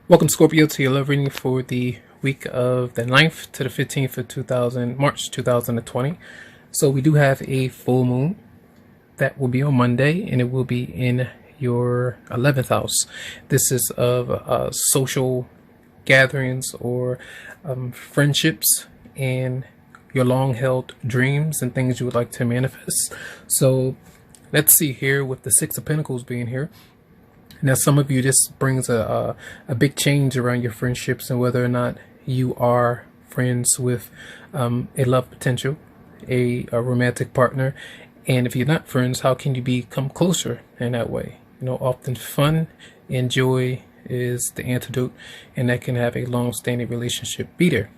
Welcome, Scorpio, to your love reading for the week of the 9th to the 15th of March 2020. So we do have a full moon that will be on Monday, and it will be in your 11th house. This is of social gatherings or friendships and your long-held dreams and things you would like to manifest. So let's see here with the Six of Pentacles being here. Now, some of you, this brings a big change around your friendships and whether or not you are friends with a love potential, a romantic partner. And if you're not friends, how can you become closer in that way? You know, often fun and joy is the antidote, and that can have a long-standing relationship be there.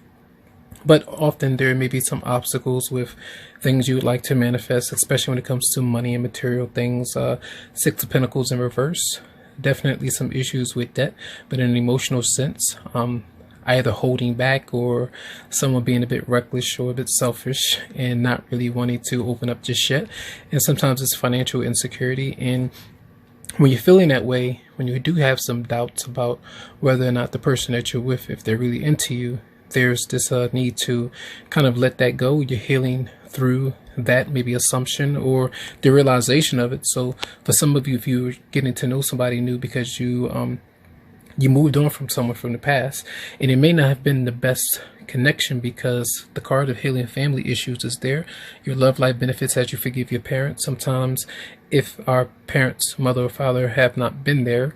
But often there may be some obstacles with things you would like to manifest, especially when it comes to money and material things. Six of Pentacles in reverse. Definitely some issues with that, but in an emotional sense, either holding back or someone being a bit reckless or a bit selfish and not really wanting to open up just yet. And sometimes it's financial insecurity. And when you're feeling that way, when you do have some doubts about whether or not the person that you're with, if they're really into you, there's this need to kind of let that go. You're healing through that maybe assumption or the realization of it. So for some of you, if you're getting to know somebody new because you moved on from someone from the past, and it may not have been the best connection because the card of healing family issues is there. Your love life benefits as you forgive your parents. Sometimes if our parents, mother or father, have not been there,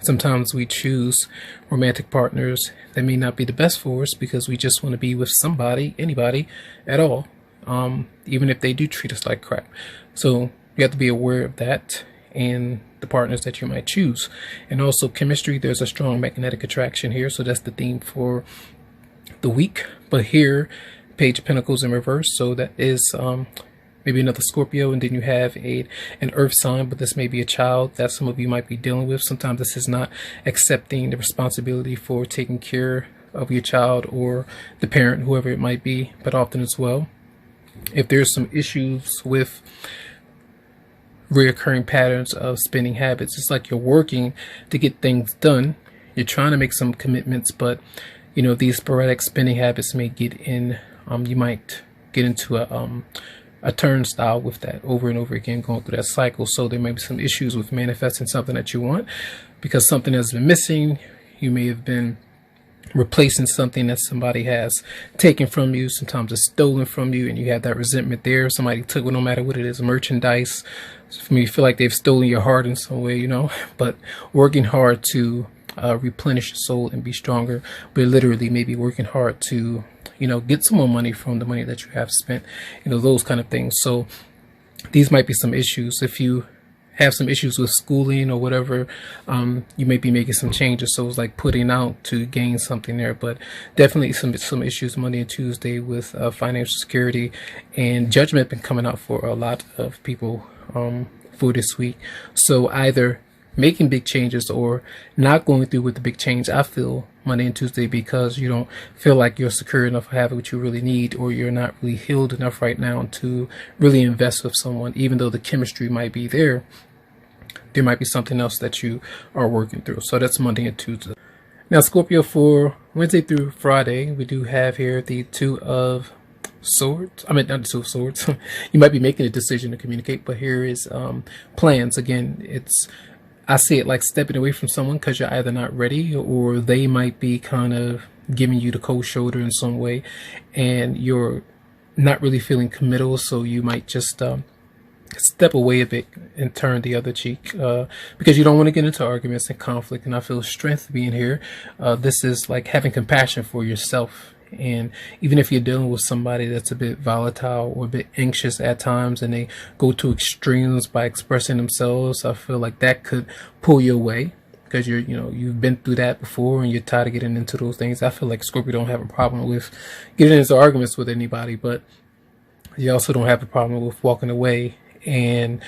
sometimes we choose romantic partners that may not be the best for us because we just want to be with somebody, anybody at all, even if they do treat us like crap. So you have to be aware of that and the partners that you might choose. And also chemistry, there's a strong magnetic attraction here. So that's the theme for the week. But here, Page of Pentacles in reverse. So that is maybe another Scorpio, and then you have an earth sign, but this may be a child that some of you might be dealing with. Sometimes this is not accepting the responsibility for taking care of your child or the parent, whoever it might be, but often as well, if there's some issues with reoccurring patterns of spending habits, it's like you're working to get things done. You're trying to make some commitments, but you know, these sporadic spending habits may get in, you might get into a turnstile with that over and over again, going through that cycle. So there may be some issues with manifesting something that you want because something has been missing. You may have been replacing something that somebody has taken from you. Sometimes it's stolen from you and you have that resentment there. Somebody took it, no matter what it is, merchandise. So for me, you feel like they've stolen your heart in some way, you know, but working hard to replenish your soul and be stronger, but literally maybe working hard to, you know, get some more money from the money that you have spent, you know, those kind of things. So these might be some issues. If you have some issues with schooling or whatever, you may be making some changes. So it's like putting out to gain something there, but definitely some issues Monday and Tuesday with financial security, and judgment been coming out for a lot of people for this week. So either making big changes or not going through with the big change, I feel, Monday and Tuesday, because you don't feel like you're secure enough to have what you really need, or you're not really healed enough right now to really invest with someone. Even though the chemistry might be there, there might be something else that you are working through. So that's Monday and Tuesday. Now, Scorpio, for Wednesday through Friday, we do have here the Two of Swords. I mean, not the Two of Swords. You might be making a decision to communicate, but here is plans. Again, I see it like stepping away from someone because you're either not ready or they might be kind of giving you the cold shoulder in some way and you're not really feeling committal. So you might just step away a bit and turn the other cheek because you don't want to get into arguments and conflict. And I feel strength being here. This is like having compassion for yourself. And even if you're dealing with somebody that's a bit volatile or a bit anxious at times and they go to extremes by expressing themselves, I feel like that could pull you away because you've been through that before and you're tired of getting into those things. I feel like Scorpio don't have a problem with getting into arguments with anybody, but you also don't have a problem with walking away and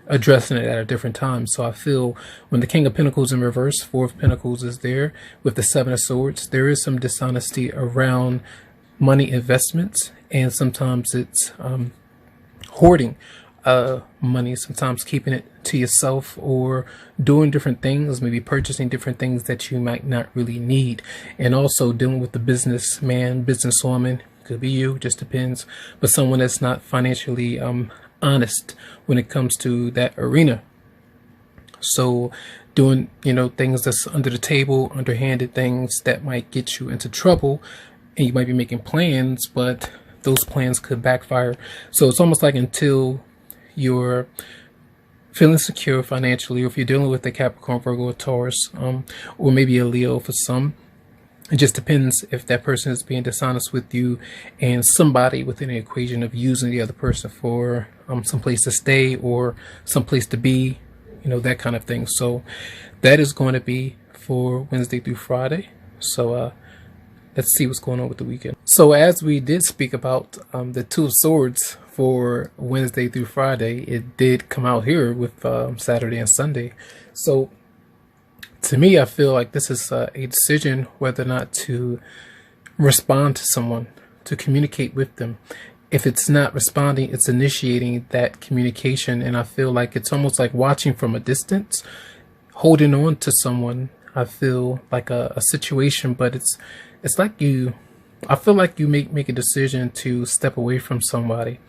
addressing it at a different time. So I feel when the King of Pentacles in reverse, Four of Pentacles is there with the Seven of Swords, there is some dishonesty around money investments, and sometimes it's hoarding money, sometimes keeping it to yourself or doing different things, maybe purchasing different things that you might not really need. And also dealing with the businessman, businesswoman, could be you, just depends, but someone that's not financially honest when it comes to that arena. So doing, things that's under the table, underhanded things that might get you into trouble, and you might be making plans, but those plans could backfire. So it's almost like until you're feeling secure financially, or if you're dealing with a Capricorn, Virgo, or Taurus, or maybe a Leo for some, it just depends if that person is being dishonest with you and somebody within the equation of using the other person for some place to stay or some place to be, that kind of thing. So that is going to be for Wednesday through Friday. So let's see what's going on with the weekend. So as we did speak about the Two of Swords for Wednesday through Friday, it did come out here with Saturday and Sunday. So to me, I feel like this is a decision whether or not to respond to someone, to communicate with them. If it's not responding, it's initiating that communication. And I feel like it's almost like watching from a distance, holding on to someone. I feel like a situation, but it's like I feel like you make a decision to step away from somebody.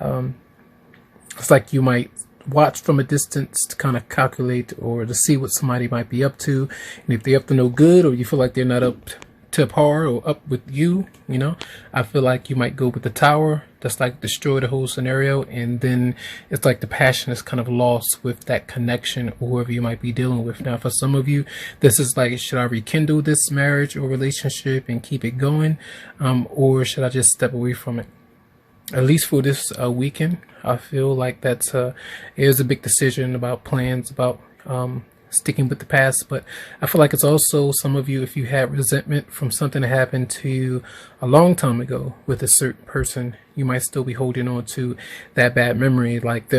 It's like you might watch from a distance to kind of calculate or to see what somebody might be up to. And if they're up to no good, or you feel like they're not up to par or up with you, I feel like you might go with the Tower. That's like destroy the whole scenario. And then it's like the passion is kind of lost with that connection or whoever you might be dealing with. Now, for some of you, this is like, should I rekindle this marriage or relationship and keep it going? Or should I just step away from it? At least for this weekend, I feel like that's it is a big decision about plans, about sticking with the past. But I feel like it's also some of you, if you had resentment from something that happened to you a long time ago with a certain person, you might still be holding on to that bad memory, like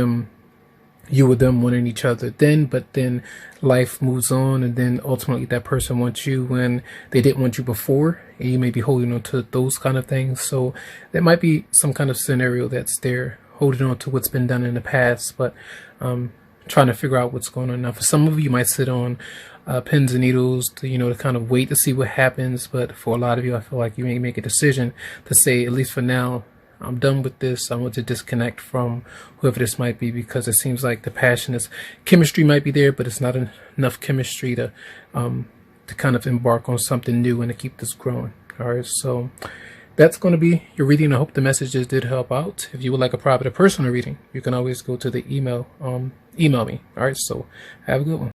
you with them wanting each other then, but then life moves on, and then ultimately that person wants you when they didn't want you before, and you may be holding on to those kind of things. So there might be some kind of scenario that's there, holding on to what's been done in the past, but trying to figure out what's going on now. For some of you, you might sit on pins and needles to kind of wait to see what happens. But for a lot of you, I feel like you may make a decision to say, at least for now, I'm done with this. I want to disconnect from whoever this might be, because it seems like the passion is, chemistry might be there, but it's not enough chemistry to kind of embark on something new and to keep this growing. All right, so that's going to be your reading. I hope the messages did help out. If you would like a private or personal reading, you can always go to the email me. All right, so have a good one.